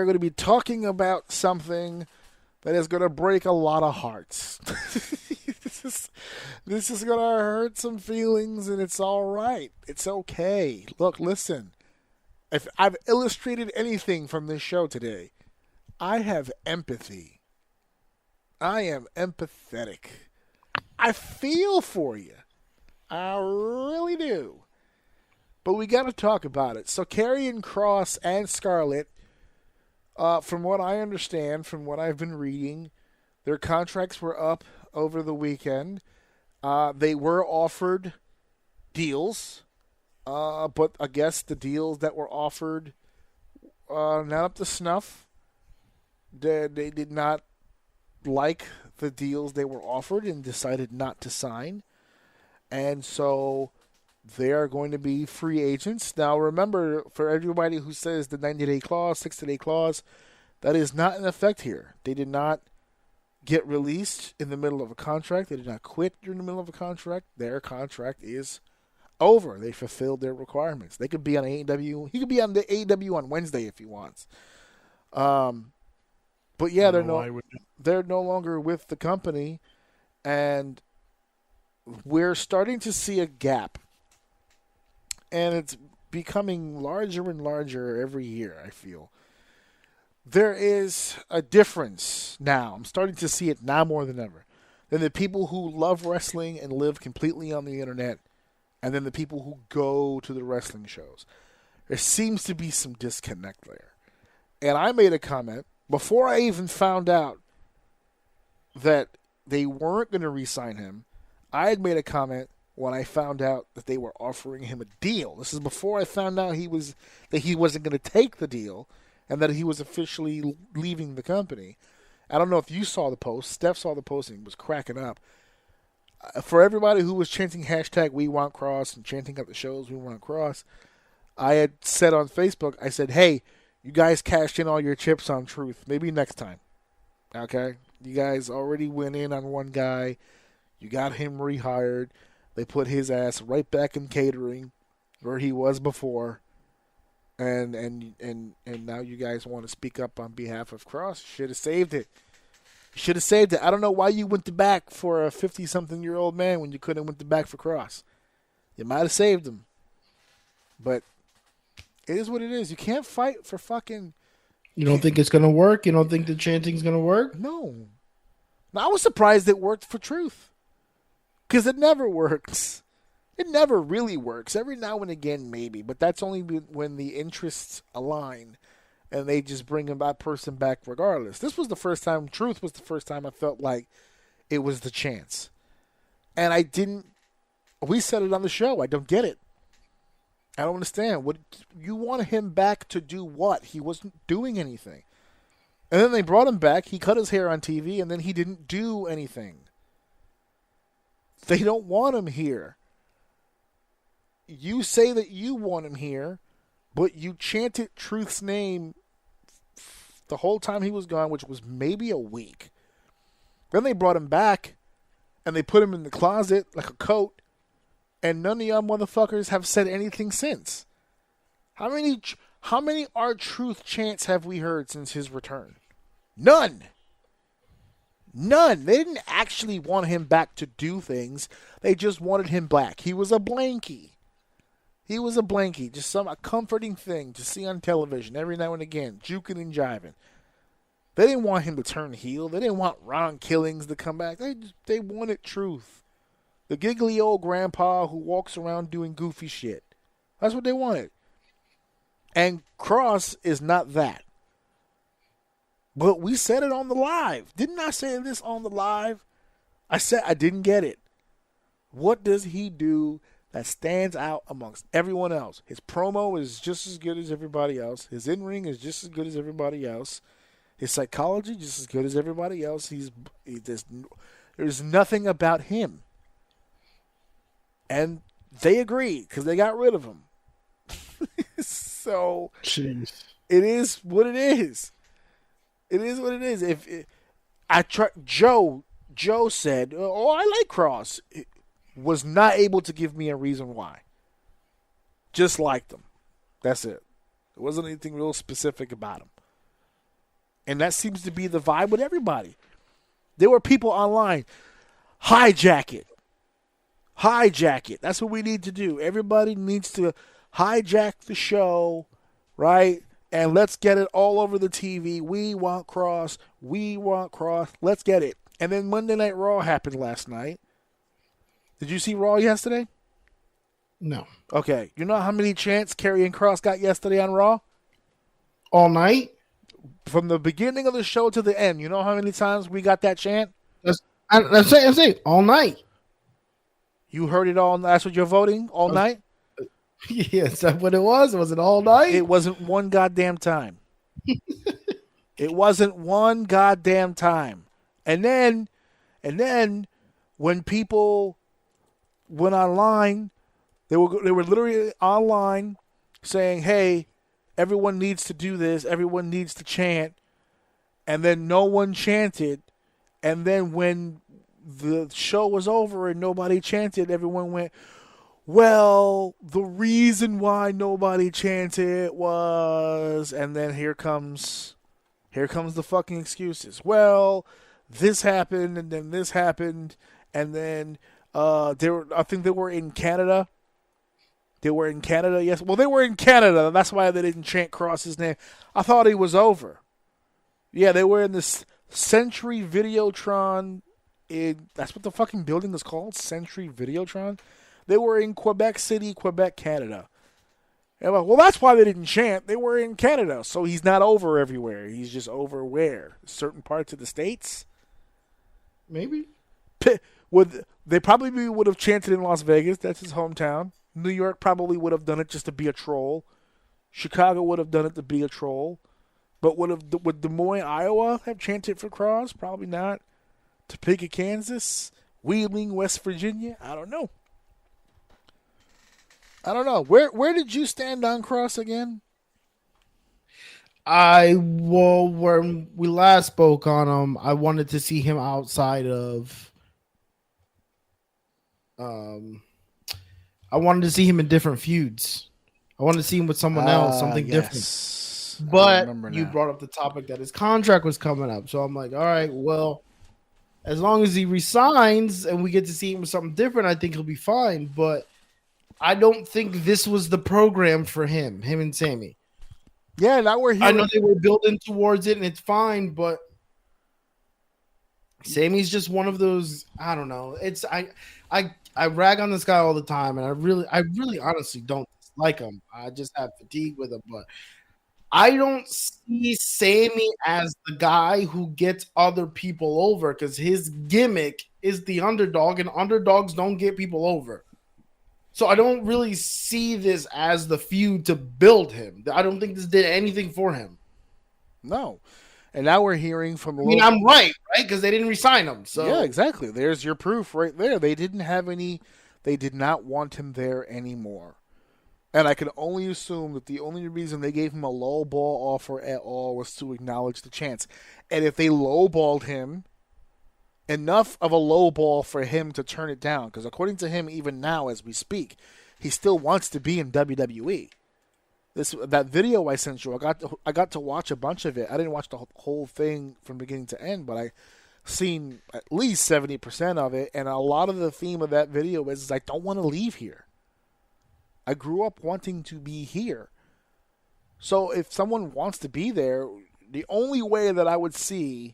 we're going to be talking about something that is going to break a lot of hearts. This is going to hurt some feelings, and it's all right. It's okay. Look, listen. If I've illustrated anything from this show today, I have empathy. I am empathetic. I feel for you. I really do. But we got to talk about it. So Karrion Kross and Scarlett, from what I understand, from what I've been reading, their contracts were up over the weekend. They were offered deals, but I guess the deals that were offered not up to snuff. They did not like the deals they were offered and decided not to sign. And so they are going to be free agents. Now, remember, for everybody who says the 90-day clause, 60-day clause, that is not in effect here. They did not get released in the middle of a contract. They did not quit during the middle of a contract. Their contract is over. They fulfilled their requirements. They could be on AEW. He could be on the AEW on Wednesday if he wants. But yeah, they're no longer with the company, and we're starting to see a gap, and it's becoming larger and larger every year, I feel. There is a difference now. I'm starting to see it now more than ever. Than the people who love wrestling and live completely on the internet, and then the people who go to the wrestling shows. There seems to be some disconnect there. And I made a comment before I even found out that they weren't going to re-sign him. I had made a comment when I found out that they were offering him a deal. This is before I found out that he wasn't going to take the deal and that he was officially leaving the company. I don't know if you saw the post. Steph saw the post and was cracking up. For everybody who was chanting hashtag We Want Kross and chanting at the shows We Want Kross, I had said on Facebook, I said, hey, you guys cashed in all your chips on Truth. Maybe next time. Okay? You guys already went in on one guy. You got him rehired. They put his ass right back in catering where he was before. And now you guys want to speak up on behalf of Kross. Should have saved it. Should have saved it. I don't know why you went to back for a 50-something-year-old man when you couldn't have went to back for Kross. You might have saved him. But it is what it is. You can't fight for fucking... You don't think it's going to work? You don't think the chanting's going to work? No. I was surprised it worked for Truth. Because it never works. It never really works. Every now and again, maybe. But that's only when the interests align and they just bring that person back regardless. This was the first time, Truth was the first time I felt like it was the chance. And we said it on the show. I don't get it. I don't understand. What you want him back to do what? He wasn't doing anything. And then they brought him back. He cut his hair on TV, and then he didn't do anything. They don't want him here. You say that you want him here, but you chanted Truth's name the whole time he was gone, which was maybe a week. Then they brought him back, and they put him in the closet like a coat, and none of y'all motherfuckers have said anything since. How many R-Truth chants have we heard since his return? None. They didn't actually want him back to do things. They just wanted him back. He was a blankie. Just a comforting thing to see on television every now and again, juking and jiving. They didn't want him to turn heel. They didn't want Ron Killings to come back. They wanted Truth. The giggly old grandpa who walks around doing goofy shit. That's what they wanted. And Kross is not that. But we said it on the live. Didn't I say this on the live? I said I didn't get it. What does he do that stands out amongst everyone else? His promo is just as good as everybody else. His in-ring is just as good as everybody else. His psychology just as good as everybody else. There's nothing about him. And they agreed because they got rid of him. So Jeez. It is what it is. It is what it is. Joe said, "Oh, I like Kross." Was not able to give me a reason why. Just liked him. That's it. There wasn't anything real specific about him. And that seems to be the vibe with everybody. There were people online, hijack it. Hijack it. That's what we need to do. Everybody needs to hijack the show, right? And let's get it all over the TV. We want Kross. We want Kross. Let's get it. And then Monday Night Raw happened last night. Did you see Raw yesterday? No. Okay. You know how many chants Karrion Kross got yesterday on Raw? All night? From the beginning of the show to the end. You know how many times we got that chant? I'm saying all night. You heard it all. That's what you're voting all night? Yeah, is that what it was? Was it all night? It wasn't one goddamn time. It wasn't one goddamn time. And then when people went online, they were literally online saying, "Hey, everyone needs to do this. Everyone needs to chant." And then no one chanted. And then when the show was over and nobody chanted, everyone went, "Well, the reason why nobody chanted was," and then here comes the fucking excuses. Well, this happened and then this happened and then I think they were in Canada. They were in Canada, yes. Well, they were in Canada. That's why they didn't chant Kross's name. I thought he was over. Yeah, they were in this Century Videotron. That's what the fucking building is called, Century Videotron. They were in Quebec City, Quebec, Canada. And I'm like, well, that's why they didn't chant. They were in Canada, so he's not over everywhere. He's just over where? Certain parts of the States? Maybe. They probably would have chanted in Las Vegas. That's his hometown. New York probably would have done it just to be a troll. Chicago would have done it to be a troll. But would Des Moines, Iowa have chanted for Kross? Probably not. Topeka, Kansas? Wheeling, West Virginia? I don't know. Where did you stand on Kross again? When we last spoke on him, I wanted to see him outside of. I wanted to see him in different feuds. I wanted to see him with someone else, something different. But you brought up the topic that his contract was coming up, so I'm like, all right, well, as long as he resigns and we get to see him with something different, I think he'll be fine. But I don't think this was the program for him and Sammy. Yeah, now we're here. I know they were building towards it, and it's fine, but Sammy's just one of those. I don't know. I rag on this guy all the time, and I really honestly don't like him. I just have fatigue with him, but I don't see Sammy as the guy who gets other people over because his gimmick is the underdog, and underdogs don't get people over. So I don't really see this as the feud to build him. I don't think this did anything for him. No. And now we're hearing from... I'm right? Because they didn't resign him. So yeah, exactly. There's your proof right there. They didn't have any... They did not want him there anymore. And I can only assume that the only reason they gave him a low ball offer at all was to acknowledge the chance. And if they lowballed him, enough of a low ball for him to turn it down, because according to him, even now as we speak, he still wants to be in WWE. That video I sent you, I got to watch a bunch of it. I didn't watch the whole thing from beginning to end, but I seen at least 70% of it, and a lot of the theme of that video is I don't want to leave here. I grew up wanting to be here. So if someone wants to be there, the only way that I would see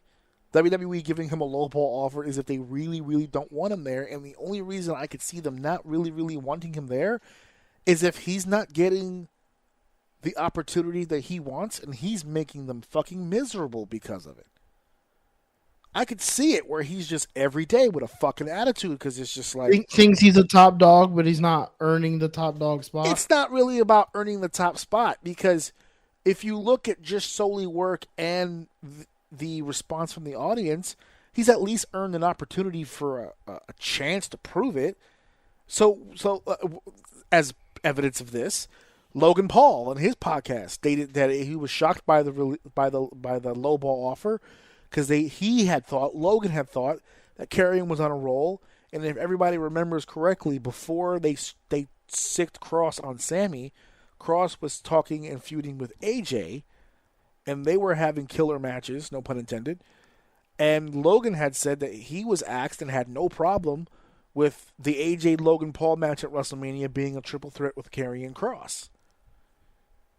WWE giving him a lowball offer is if they really, really don't want him there. And the only reason I could see them not really, really wanting him there is if he's not getting the opportunity that he wants and he's making them fucking miserable because of it. I could see it where he's just every day with a fucking attitude because it's just like... Thinks he's a top dog, but he's not earning the top dog spot. It's not really about earning the top spot because if you look at just solely work and the response from the audience, he's at least earned an opportunity for a chance to prove it. So as evidence of this, Logan Paul on his podcast stated that he was shocked by the lowball offer because Logan had thought that Karrion was on a roll, and if everybody remembers correctly, before they sicked Kross on Sammy, Kross was talking and feuding with AJ. and they were having killer matches, no pun intended. And Logan had said that he was asked and had no problem with the AJ Logan Paul match at WrestleMania being a triple threat with Karrion Kross.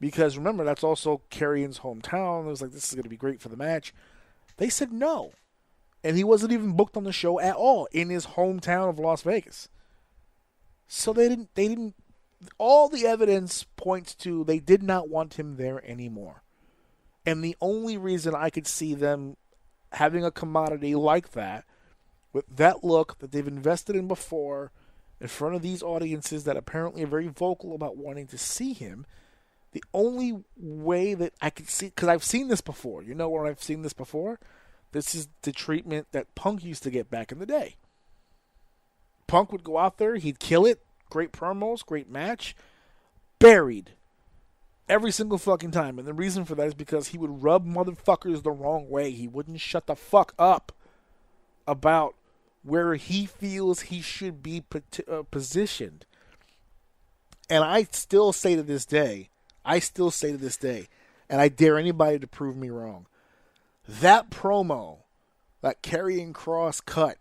Because remember, that's also Karrion's hometown. It was like, this is going to be great for the match. They said no. And he wasn't even booked on the show at all in his hometown of Las Vegas. So they didn't, all the evidence points to they did not want him there anymore. And the only reason I could see them having a commodity like that, with that look that they've invested in before, in front of these audiences that apparently are very vocal about wanting to see him, the only way that I could see, because I've seen this before. You know where I've seen this before? This is the treatment that Punk used to get back in the day. Punk would go out there, he'd kill it, great promos, great match, buried every single fucking time. And the reason for that is because he would rub motherfuckers the wrong way. He wouldn't shut the fuck up about where he feels he should be positioned. And I still say to this day, and I dare anybody to prove me wrong, that promo that Karrion Kross cut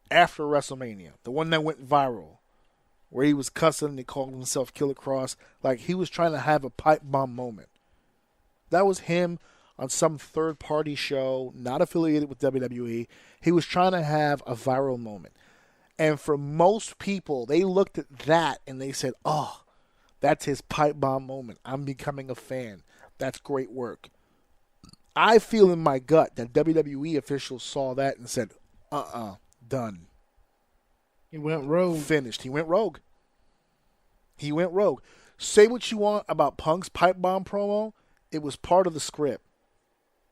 after WrestleMania, the one that went viral, where he was cussing and he called himself Killer Kross, like he was trying to have a pipe bomb moment. That was him on some third-party show, not affiliated with WWE. He was trying to have a viral moment. And for most people, they looked at that and they said, oh, that's his pipe bomb moment. I'm becoming a fan. That's great work. I feel in my gut that WWE officials saw that and said, done. He went rogue. Finished. He went rogue. Say what you want about Punk's pipe bomb promo. It was part of the script.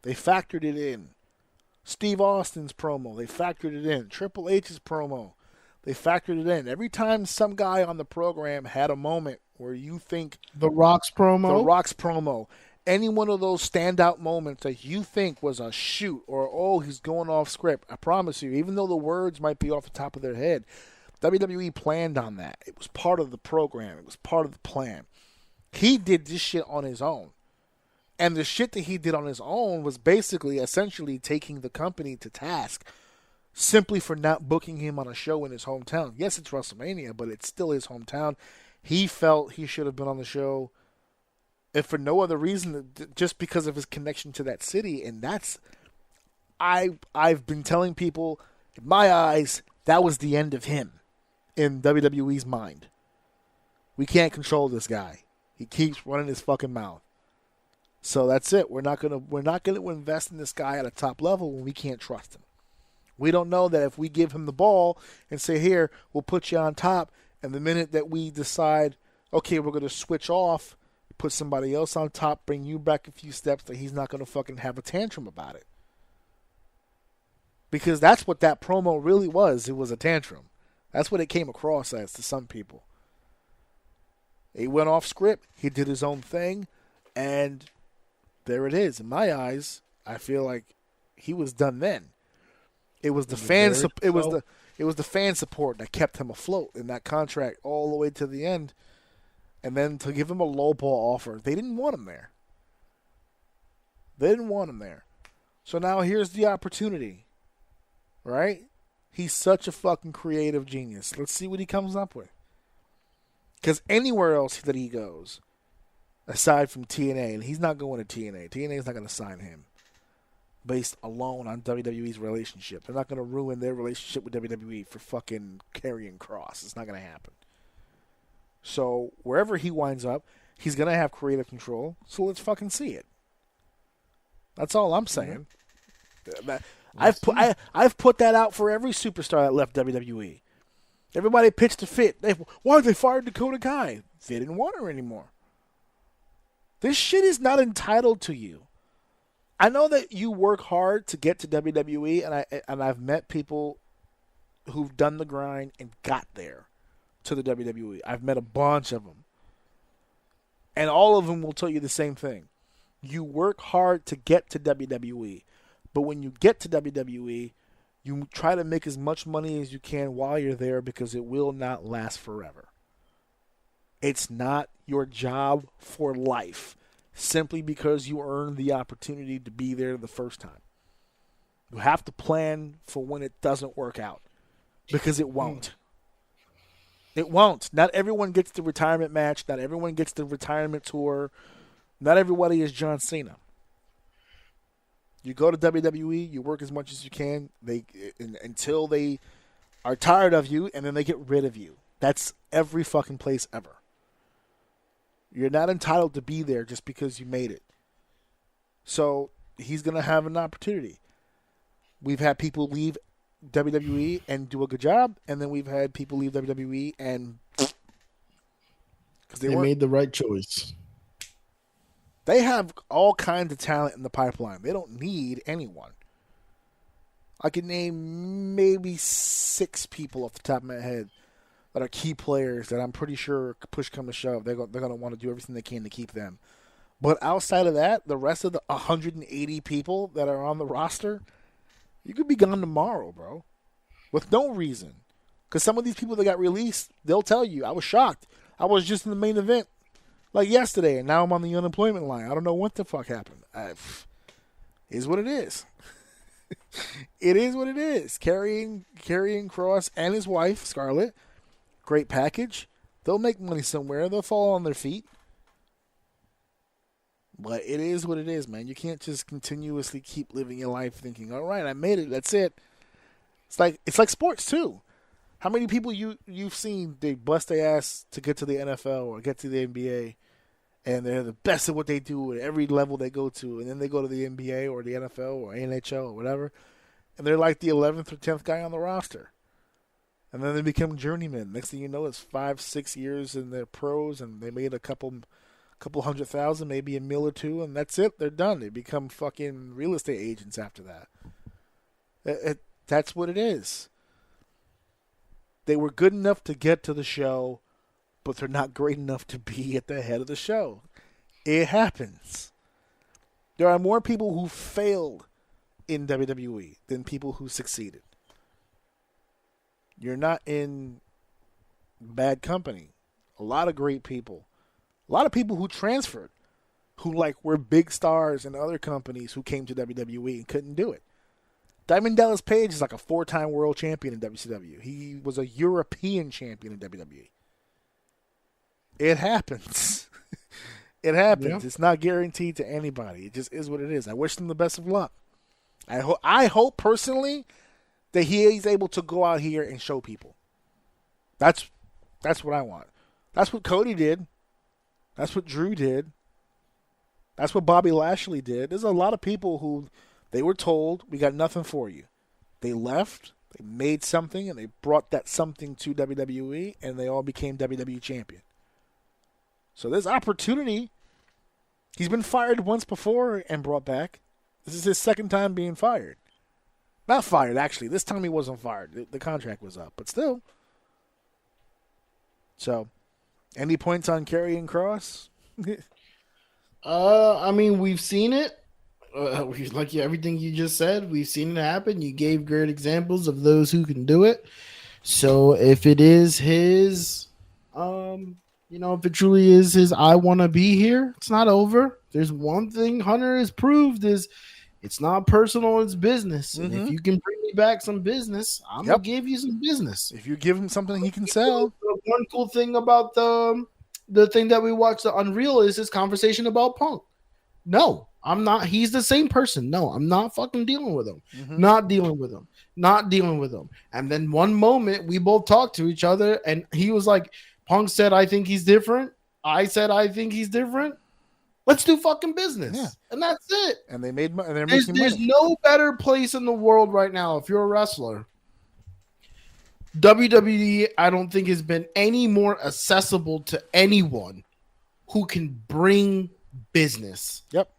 They factored it in. Steve Austin's promo, they factored it in. Triple H's promo, they factored it in. Every time some guy on the program had a moment where you think The Rock's promo, any one of those standout moments that you think was a shoot or, oh, he's going off script, I promise you, even though the words might be off the top of their head, WWE planned on that. It was part of the program. It was part of the plan. He did this shit on his own. And the shit that he did on his own was basically, essentially taking the company to task simply for not booking him on a show in his hometown. Yes, it's WrestleMania, but it's still his hometown. He felt he should have been on the show, if for no other reason, just because of his connection to that city. And that's, I've been telling people, in my eyes, that was the end of him in WWE's mind. We can't control this guy. He keeps running his fucking mouth. So that's it. We're not gonna invest in this guy at a top level when we can't trust him. We don't know that if we give him the ball and say, here, we'll put you on top, and the minute that we decide, okay, we're gonna switch off, put somebody else on top, bring you back a few steps, that he's not gonna fucking have a tantrum about it. Because that's what that promo really was. It was a tantrum. That's what it came across as to some people. He went off script. He did his own thing, and there it is. In my eyes, I feel like he was done then. It was the fan. It was the fan support that kept him afloat in that contract all the way to the end, and then to give him a lowball offer, they didn't want him there. So now here's the opportunity, right? He's such a fucking creative genius. Let's see what he comes up with. Because anywhere else that he goes, aside from TNA, and he's not going to TNA. TNA is not going to sign him based alone on WWE's relationship. They're not going to ruin their relationship with WWE for fucking Karrion Kross. It's not going to happen. So wherever he winds up, he's going to have creative control. So let's fucking see it. That's all I'm saying. Mm-hmm. I've put that out for every superstar that left WWE. Everybody pitched a fit. Why they fired Dakota Kai? They didn't want her anymore. This shit is not entitled to you. I know that you work hard to get to WWE, and I've met people who've done the grind and got there to the WWE. I've met a bunch of them. And all of them will tell you the same thing. You work hard to get to WWE. But when you get to WWE, you try to make as much money as you can while you're there, because it will not last forever. It's not your job for life. simply because you earned the opportunity to be there the first time. You have to plan for when it doesn't work out, because it won't. It won't. Not everyone gets the retirement match. Not everyone gets the retirement tour. Not everybody is John Cena. You go to WWE, you work as much as you can until they are tired of you, and then they get rid of you. That's every fucking place ever. You're not entitled to be there just because you made it. So he's going to have an opportunity. We've had people leave WWE and do a good job, and then we've had people leave WWE and because they made the right choice. They have all kinds of talent in the pipeline. They don't need anyone. I can name maybe 6 people off the top of my head that are key players that I'm pretty sure, push come to shove, they're going to want to do everything they can to keep them. But outside of that, the rest of the 180 people that are on the roster, you could be gone tomorrow, bro, with no reason. Because some of these people that got released, they'll tell you, I was shocked. I was just in the main event like yesterday, and now I'm on the unemployment line. I don't know what the fuck happened. Is what it is. It is what it is. Karrion Kross and his wife, Scarlett, great package. They'll make money somewhere. They'll fall on their feet. But it is what it is, man. You can't just continuously keep living your life thinking, all right, I made it. That's it. It's like sports, too. How many people you've seen, they bust their ass to get to the NFL or get to the NBA, and they're the best at what they do at every level they go to, and then they go to the NBA or the NFL or NHL or whatever, and they're like the 11th or 10th guy on the roster. And then they become journeymen. Next thing you know, it's 5-6 years in their pros, and they made a couple $100,000, maybe $1 million or $2 million, and that's it. They're done. They become fucking real estate agents after that. That's what it is. They were good enough to get to the show, but they're not great enough to be at the head of the show. It happens. There are more people who failed in WWE than people who succeeded. You're not in bad company. A lot of great people. A lot of people who transferred, who were big stars in other companies who came to WWE and couldn't do it. Diamond Dallas Page is like a 4-time world champion in WCW. He was a European champion in WWE. It happens. It happens. Yeah. It's not guaranteed to anybody. It just is what it is. I wish them the best of luck. I hope personally that he is able to go out here and show people. That's what I want. That's what Cody did. That's what Drew did. That's what Bobby Lashley did. There's a lot of people who they were told, we got nothing for you. They left, they made something, and they brought that something to WWE, and they all became WWE champion. So there's opportunity. He's been fired once before and brought back. This is his second time being fired. Not fired, actually. This time he wasn't fired. The contract was up, but still. So, any points on Karrion Kross? I mean, we've seen it. Like everything you just said, we've seen it happen. You gave great examples of those who can do it. So if it is his, if it truly is his, I want to be here, it's not over. There's one thing Hunter has proved is it's not personal, it's business. Mm-hmm. And if you can bring me back some business, I'm going to give you some business. If you give him something he can sell. One cool thing about the thing that we watched, the Unreal, is his conversation about Punk. No, I'm not. He's the same person. No, I'm not fucking dealing with him. Mm-hmm. Not dealing with him. And then one moment we both talked to each other and he was like, Punk said, I think he's different. I said, I think he's different. Let's do fucking business. Yeah. And that's it. And they made money. There's no better place in the world right now if you're a wrestler. WWE, I don't think, has been any more accessible to anyone who can bring business. Yep.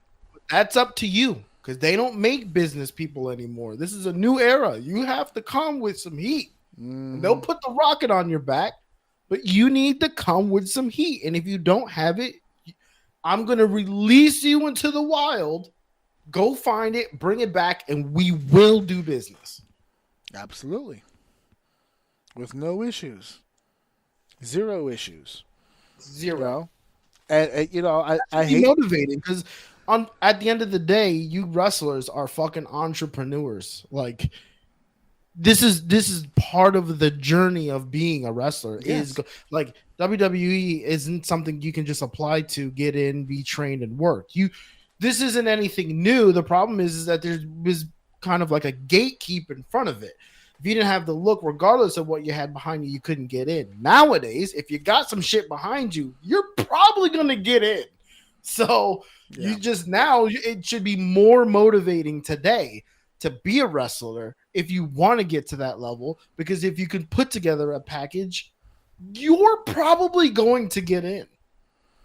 That's up to you because they don't make business people anymore. This is a new era. You have to come with some heat. Mm. They'll put the rocket on your back, but you need to come with some heat. And if you don't have it, I'm going to release you into the wild. Go find it, bring it back, and we will do business. Absolutely. With no issues. Zero issues. Zero. And you know, I Be hate. motivating because at the end of the day, you wrestlers are fucking entrepreneurs. Like this is part of the journey of being a wrestler. Yes. Like WWE isn't something you can just apply to get in, be trained, and work. This isn't anything new. The problem is that there was kind of like a gatekeep in front of it. If you didn't have the look, regardless of what you had behind you, you couldn't get in. Nowadays, if you got some shit behind you, you're probably gonna get in. So Yeah. it should be more motivating today to be a wrestler if you want to get to that level, because if you can put together a package, you're probably going to get in.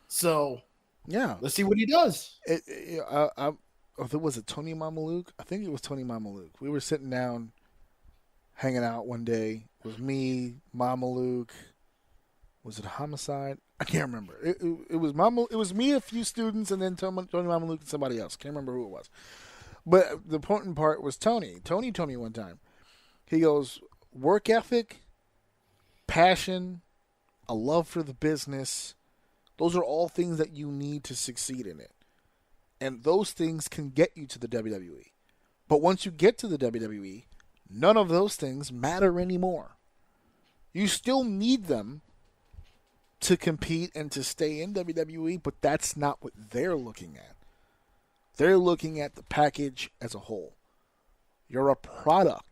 So Yeah, let's see what he does. Was it Tony Mamaluke? I think it was Tony Mamaluke. We were sitting down, hanging out one day. It was me, Mamaluke. Was it Homicide? I can't remember. It was It was me, a few students, and then Tony Mamaluke and somebody else. Can't remember who it was. But the important part was Tony. Tony told me one time. He goes, work ethic, passion, a love for the business. Those are all things that you need to succeed in it. And those things can get you to the WWE. But once you get to the WWE, none of those things matter anymore. You still need them to compete and to stay in WWE, but that's not what they're looking at. They're looking at the package as a whole. You're a product.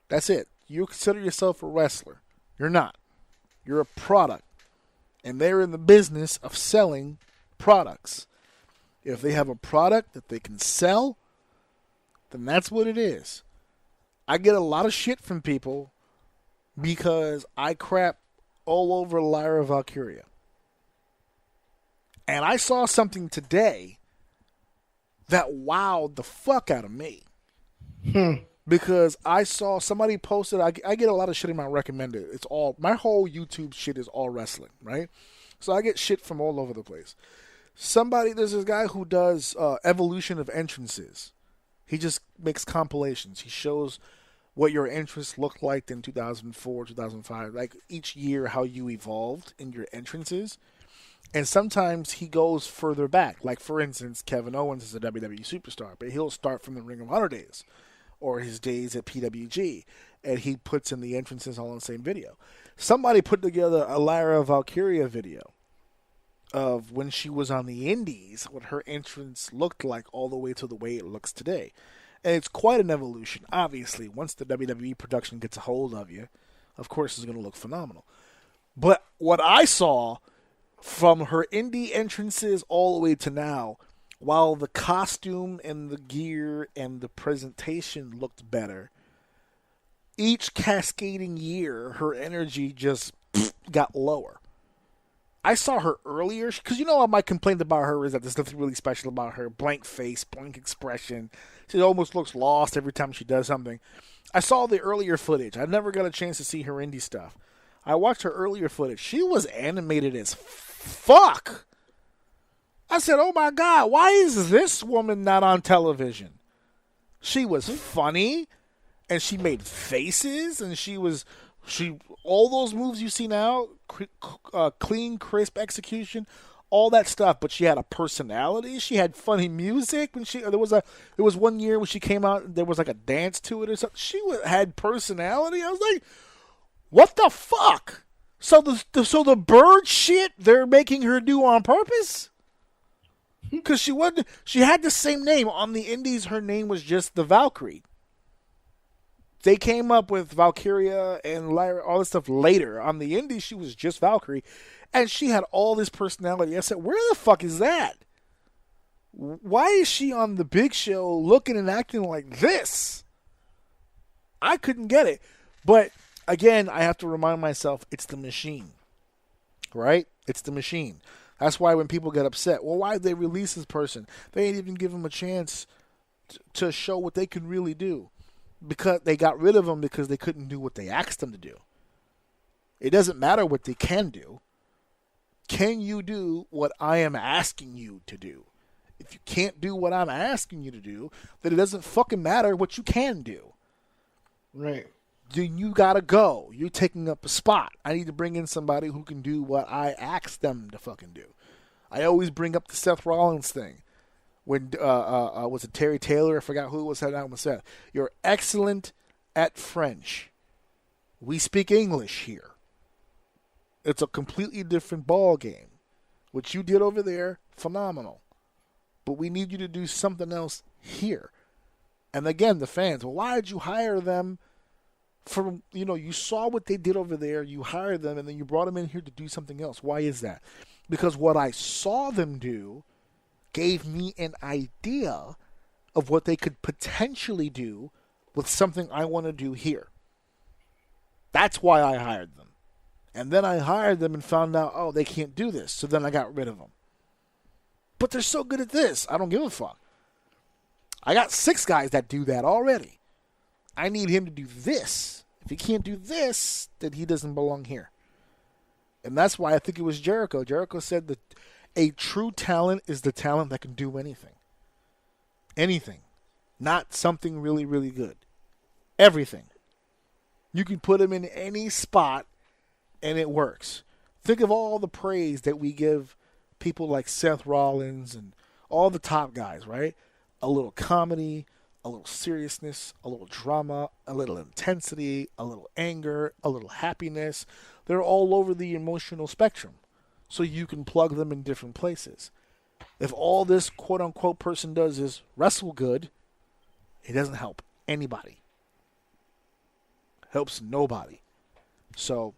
That's it. You consider yourself a wrestler. You're not. You're a product. And they're in the business of selling products. If they have a product that they can sell, then that's what it is. I get a lot of shit from people because I crap all over Lyra Valkyria. And I saw something today that wowed the fuck out of me. Because I saw somebody posted, I get a lot of shit in my recommended. It's all, my whole YouTube shit is all wrestling, right? So I get shit from all over the place. There's this guy who does evolution of entrances. He just makes compilations. He shows what your entrance looked like in 2004, 2005, like each year how you evolved in your entrances. And sometimes he goes further back. Like, for instance, Kevin Owens is a WWE superstar, but he'll start from the Ring of Honor days or his days at PWG, and he puts in the entrances all in the same video. Somebody put together a Lyra Valkyria video of when she was on the Indies, what her entrance looked like all the way to the way it looks today. And it's quite an evolution. Obviously, once the WWE production gets a hold of you, of course it's going to look phenomenal. But what I saw from her indie entrances all the way to now, while the costume and the gear and the presentation looked better, each cascading year, her energy just got lower. I saw her earlier, because you know what my complaint about her is that there's nothing really special about her. Blank face, blank expression. She almost looks lost every time she does something. I saw the earlier footage. I never got a chance to see her indie stuff. I watched her earlier footage. She was animated as fuck. I said, oh my God, why is this woman not on television? She was funny, and she made faces, and she all those moves you see now, clean, crisp execution, all that stuff. But she had a personality. She had funny music. There was one year when she came out, and there was like a dance to it or something. She had personality. I was like, what the fuck? So the bird shit they're making her do on purpose? Because she had the same name on the Indies. Her name was just the Valkyrie. They came up with Valkyria and Lyra, all this stuff later. On the Indies, she was just Valkyrie. And she had all this personality. I said, where the fuck is that? Why is she on the big show looking and acting like this? I couldn't get it. But, again, I have to remind myself, it's the machine. Right? It's the machine. That's why when people get upset, well, why did they release this person? They ain't even give them a chance to show what they can really do. Because they got rid of them because they couldn't do what they asked them to do. It doesn't matter what they can do. Can you do what I am asking you to do? If you can't do what I'm asking you to do, then it doesn't fucking matter what you can do. Right. then you got to go. You're taking up a spot. I need to bring in somebody who can do what I asked them to fucking do. I always bring up the Seth Rollins thing. When, was it Terry Taylor? I forgot who it was that was said. You're excellent at French. We speak English here. It's a completely different ball game. What you did over there, phenomenal. But we need you to do something else here. And again, the fans, well, why did you hire them? You saw what they did over there, you hired them, and then you brought them in here to do something else. Why is that? Because what I saw them do gave me an idea of what they could potentially do with something I want to do here. That's why I hired them. And then I hired them and found out, oh, they can't do this. So then I got rid of them. But they're so good at this, I don't give a fuck. I got 6 guys that do that already. I need him to do this. If he can't do this, then he doesn't belong here. And that's why I think it was Jericho. Jericho said that a true talent is the talent that can do anything. Anything. Not something really, really good. Everything. You can put him in any spot and it works. Think of all the praise that we give people like Seth Rollins and all the top guys, right? A little comedy, a little seriousness, a little drama, a little intensity, a little anger, a little happiness. They're all over the emotional spectrum. So you can plug them in different places. If all this quote-unquote person does is wrestle good, it doesn't help anybody. Helps nobody. So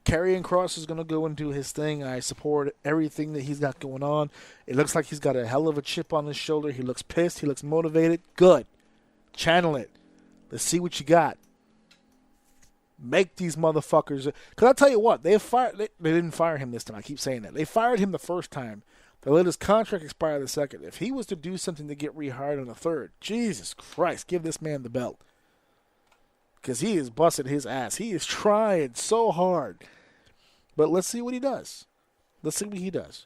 Karrion Kross is going to go and do his thing. I support everything that he's got going on. It looks like he's got a hell of a chip on his shoulder. He looks pissed. He looks motivated. Good. Channel it. Let's see what you got. Make these motherfuckers. Because I'll tell you what, they didn't fire him this time. I keep saying that. They fired him the first time. They let his contract expire the second. If he was to do something to get rehired on the third, Jesus Christ, give this man the belt. Because he is busting his ass. He is trying so hard. But let's see what he does. Let's see what he does.